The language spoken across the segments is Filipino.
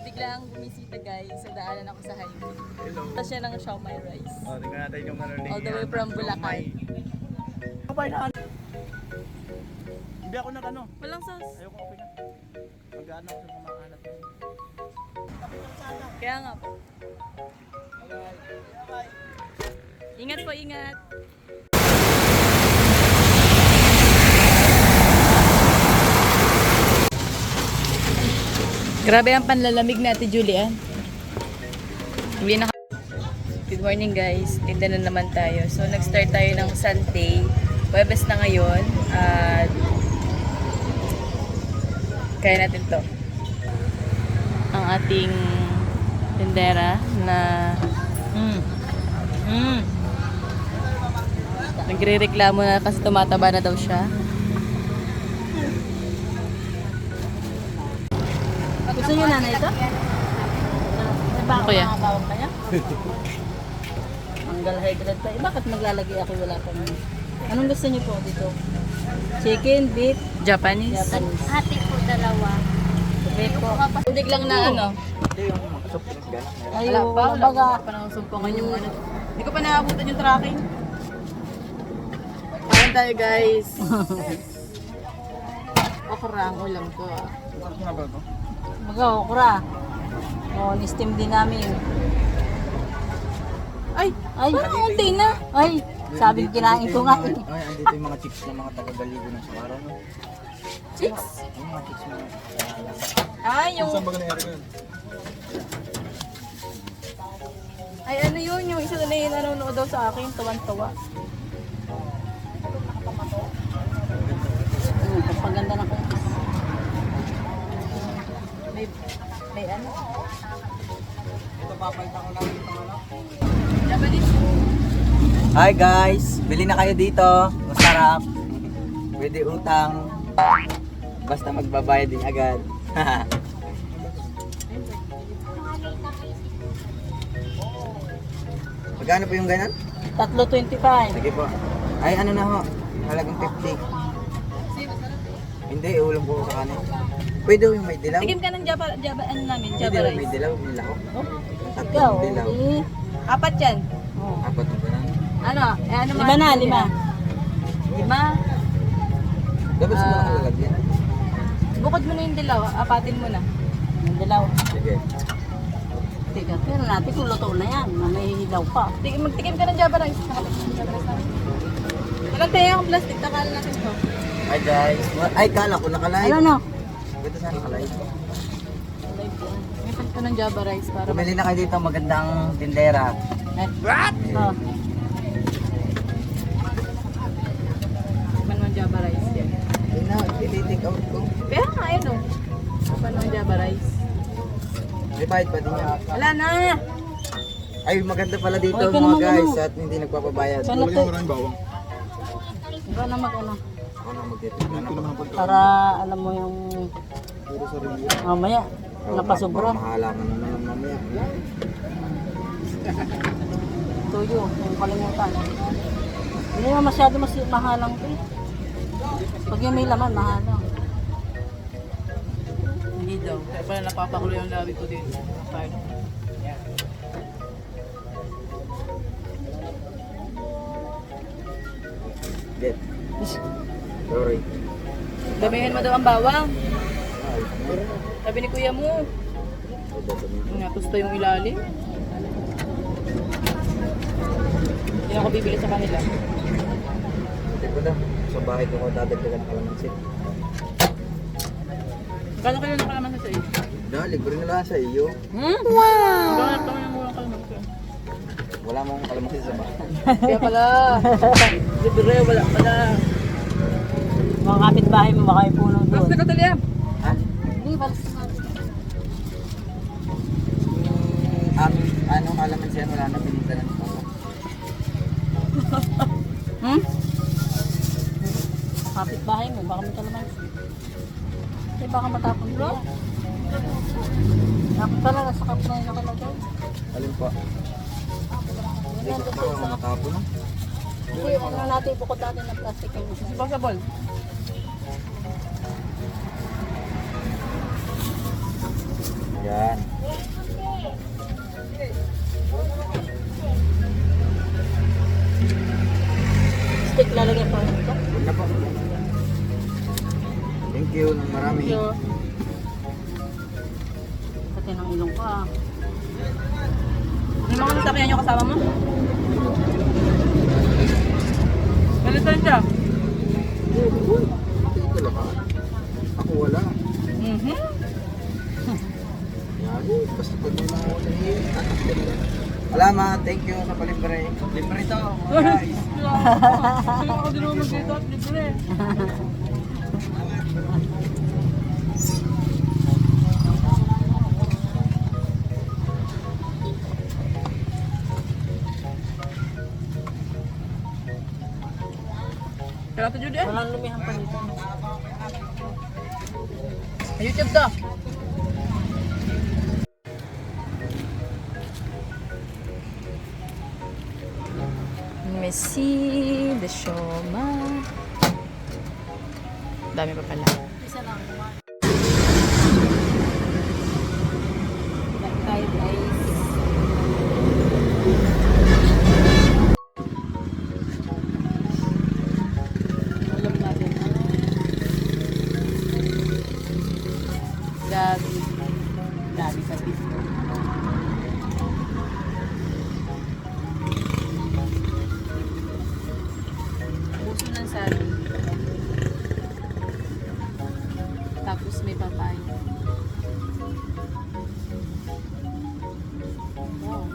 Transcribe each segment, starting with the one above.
Biglang bumisita guys, sa daanan ako sa highway. Hello. Tapos siya ng siomai rice. O, tingnan natin yung manuling. All the way from Bulacan. Kapay na ano? Hindi ako nag ano. Walang sauce. Ayoko okay na. Mag-ano ako sa mga anak ko. Kaya nga po. Ingat po, ingat. Grabe ang panlalamig na Ate Julian. Hindi na. Good morning guys. Tinda na naman tayo. So nag-start tayo ng Sunday. Webes na ngayon. At kaya natin to. Ang ating tindera na nagre-reklamo na kasi tumataba na daw siya. Gusto niyo na ito? Kuya. Manggal hybrid pa. Bakit maglalagay ako wala pang... Anong gusto niyo po dito? Chicken, beef, Japanese. Hati po dalawa. Beef po. Hindi lang na ano. Hindi yung soup drink gano'n. Wala pa. Wala pa nakasumpungan yung ano. Hindi ko pa nakabutan yung tracking. Kain tayo guys. Okra ang ulam ko. Ano nga ba ito? Mag-okra. O, ni-steam din namin. Ay, parang unti na. Ay, sabi kinain ko nga eh. Ay, andito yung mga chicks ng mga taga-galigo ng Samara. No? Chicks? Yung mga chicks na... Ay, yung... Saan ba nangyari yun? Ay, ano yun? Yung isa na yun nanonood daw sa akin. Tawan-tawa. Pagpaganda ng kumpis. May ano? Ito papalta ko lang yung ano. Japanese. Hi guys! Bili na kayo dito. Masarap. Pwede utang. Basta magbabayad din agad. Magkano po yung ganun? 3.25. Sige po. Ay ano na ho. Halagang 50. Hindi, ulam po sa kanin. Pwede yung may dilaw. Tigim ka ng ano namin, Pwede Java yung may rice. dilaw, may lahok. Oh, Tatlong dilaw. Apat yan. Apat yung ganun. Ano? Ano lima na, lima. Lima. Dapat sa mga lalagyan. Bukod mo na yung dilaw, apatin mo na. Yung dilaw. Sige. Teka, pero natin kung luto na yan, may hilaw pa. Magtikim ka ng Java rice. Walang tayo ang plastic, takalan natin to. Hi guys. Ay, kala ko nakalive. Ano no? Pwede sana nakalive. May pan ko ng Java rice para Bumili na kayo dito magandang tindera. What? Oh. Man ng Java rice. Yan. Yun na, i-take out ko. Kaya nga, ayun o. Man ng Java rice. May bayad pa din yan. Wala na! Ay, maganda pala dito Okay, mga naman, guys ano? at hindi nagpapabayad. Sana to. maraming bawang. Ikaw na mag-ano. Ako na magtitip na naman. Para alam mo yung Puro sa review. mamaya. Napasobra. Mahalaman na naman mamaya. Tuyo, yung kalimutan. Hindi naman masyado mahalang to eh. Pag yung may laman, mahalang. Hindi daw. Kaya pala napapakulo yung labi ko dito. Fine. Get. Sorry. Damihan mo daw ang bawang. Ay, Sabi ni kuya mo. Natusta yung ilalim. Hindi ako bibili sa kanila. Hindi ko na. Sa bahay ko dadagdagan ka lang ng sit. Kano kayo ng kalaman sa iyo? Na, libre na lang sa iyo. Wow! Bakit kami ng murang kalaman sa iyo? Wala mong kalamansi sa bahay. Kaya pala. Libre, wala pala. Mga kapitbahay mo, baka yung puno doon. Basta kataliam. Ha? Hindi, balas na. Ano kalamansi yan? Wala na pinita na ito. Kapitbahay mo, baka may kalaman. Hindi, baka matapon ko yan. Dapat pala, nasa kap na yung nakalagay. Alin pa? Hindi ko baka matapo na. Hindi, ano natin, bukod natin ng plastic. Disposable. Yan. Stick lalagyan pa ito. Huwag na po. Thank you ng marami. Pati ng ilong ko ah. May mga nasakyan yung kasama mo? Balitan siya. Ito lang. Ako wala. Mhm. Yan. Basta pag may mga wala tataktin lang. Salamat. Thank you sa palibre. Libre to. Guys. Ako din naman mag-dito at libre. Kaya ito Judy eh? Walang lumihan pa dito. YouTube to. Messi, the showman. Dami pa pala. Isa lang. Tayo guys. Alam natin. Gabi. Gabi sa pizza. Puso ng sabi. Tapos may papaya. Wow.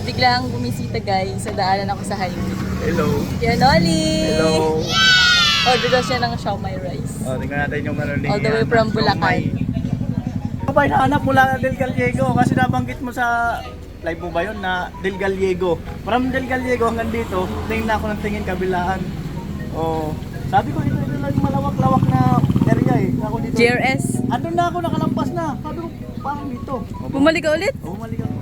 Biglang bumisita guys. Sa daanan ako sa highway. Hello. Yan, Oli! Hello. Order daw siya ng siomai rice. Oh, tingnan natin yung ano ni All the way from Bulacan. Kapag nahanap mo lang Del Gallego kasi nabanggit mo sa live mo ba yun na Del Gallego. From Del Gallego hanggang dito, tingin na ako ng tingin kabilaan. Oh, sabi ko ito lang yung malawak-lawak na area eh. Ako dito. JRS. Andun na ako, nakalampas na. Sabi ko, parang dito. Bumalik ka ulit? Bumalik ako.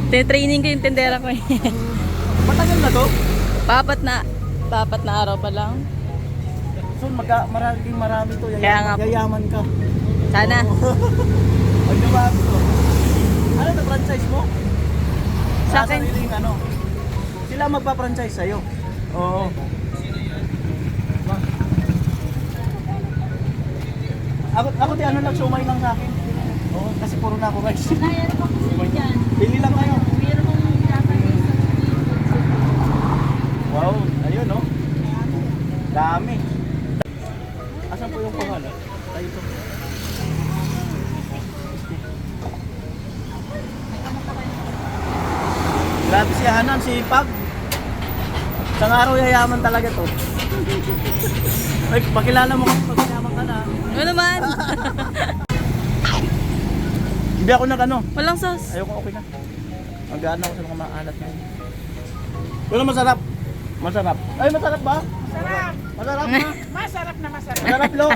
Training ko yung tendera ko eh. Matagal na to? Papat na araw pa lang. So, marami to. Kaya nga po. Yayaman ka. Sana. Pag dumami to. Ano na franchise mo? Sa akin. Sariling ano? Sila magpa-franchise sa'yo. Oo. Ako di ano lang, sumay lang sa akin. Oo, kasi puro na ako rice. Pili lang kayo. Wow, ayun no. Dami. Asan po yung pangalan? Tayo to. Grabe si Hanan, sipag. Isang araw yayaman talaga to. Ay, pakilala mo kung pagyaman ka na. Ano naman? Hindi ako nag-ano. Walang sauce. Ayoko, okay na. Mag-ano ako sa mga maalat na yun. Pero masarap. Masarap. Ay, masarap ba? Masarap. Masarap na. Masarap na masarap. Masarap, lo.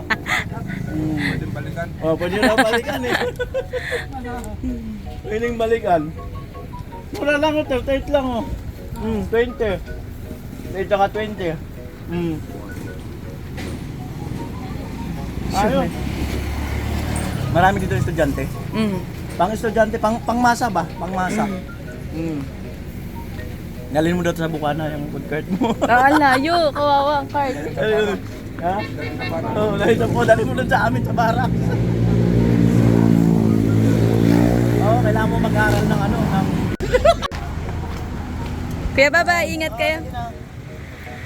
Pwede balikan. Oh, pwede na balikan eh. Pwedeng balikan. Mura lang ito, 30 lang oh. 20. 30 ka 20. Ayun. Marami dito estudyante. Pang estudyante, pang masa ba? Pang masa. Nalin mo daw sa Bukana yung food cart mo. Ang layo. Kawawa ang card. Ayun. Ha? Oo, dali mo doon sa amin sa barak. Oo, kailangan mo mag-aral ng ano, ng... Kuya baba, ingat kayo.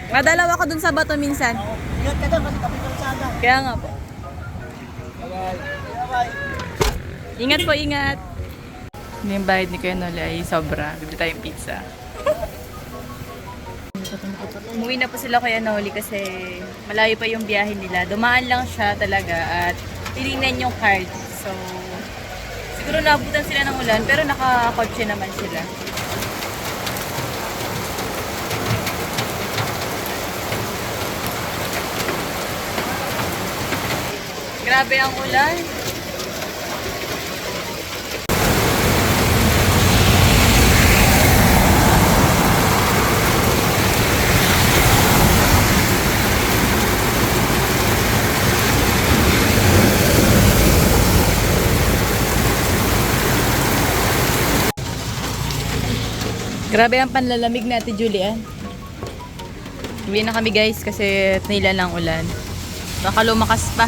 Madalaw ako dun sa bato minsan. Ingat ka dyan kasi tabi ka sana. Kaya nga po. Bye-bye. Ingat po, ingat. Yung bayad ni Kuya Noli ay sobra. Bibili tayong pizza. Umuwi na po sila Kuya Noli kasi malayo pa yung biyahe nila. Dumaan lang siya talaga at tinignan yung card. So, siguro naabutan sila ng ulan pero nakakotse naman sila. Grabe ang ulan. Grabe ang panlalamig na Ate Julian. Uwi na kami guys kasi nila lang ulan. Baka lumakas pa.